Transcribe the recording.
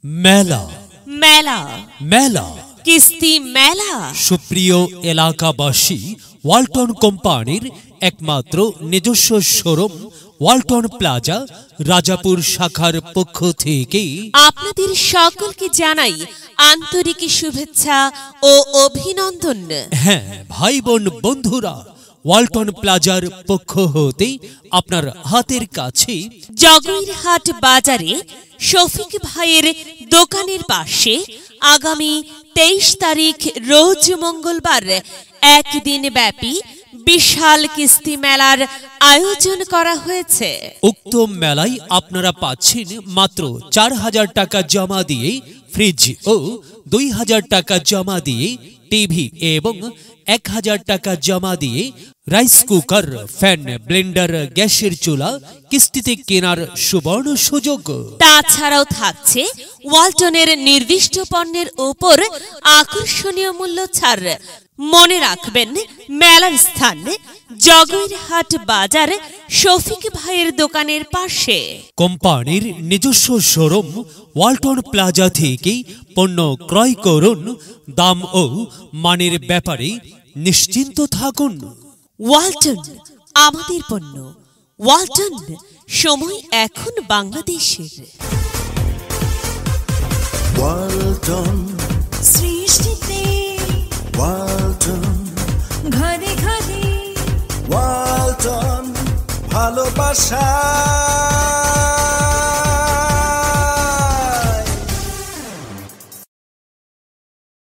মেলা মেলা মেলা কিস্তি মেলা। সুপ্রিয় এলাকাবাসী, ওয়ালটন কোম্পানির একমাত্র নিজস্ব শোরুম ওয়ালটন প্লাজা রাজাপুর শাখার পক্ষ থেকে আপনাদের সকলকে জানাই আন্তরিক শুভেচ্ছা ও অভিনন্দন। হ্যাঁ ভাই বোন বন্ধুরা, ওয়ালটন প্লাজার পক্ষ হতে আপনার হাতের কাছে জগইরহাট বাজারে শফিক ভাইয়ের দোকানের পাশে আগামী 23 তারিখ রোজ মঙ্গলবার একদিন ব্যাপী বিশাল কিস্তি মেলার আয়োজন করা হয়েছে। উক্ত মেলায় আপনারা পাচ্ছেন মাত্র 4000 টাকা জমা দিয়ে ফ্রিজ ও 2000 টাকা জমা দিয়ে টিভি এবং 1000 টাকা জমা দিয়ে রাইস কুকার, ফ্যান, ব্লেন্ডার, গ্যাসের চুলা কিস্তিতে কেনার সুবর্ণ সুযোগ। তাছাড়াও থাকছে ওয়ালটনের নির্দিষ্ট পণ্যের উপর আকর্ষণীয় মূল্য ছাড়। মনে রাখবেন, মেলার স্থান জগইরহাট বাজার শফিক ভাইয়ের দোকানের পাশে। কোম্পানির নিজস্ব শোরুম ওয়ালটন প্লাজা থেকে পণ্য ক্রয় করুন। দাম ও মানের ব্যাপারে নিশ্চিন্ত থাকুন। ওয়ালটন, আমাদের পণ্য। ওয়ালটন, সময় এখন বাংলাদেশের। ওয়ালটন, সৃষ্টিতে ওয়ালটন, ঘরে ঘরে ওয়ালটন, ভালোবাসা।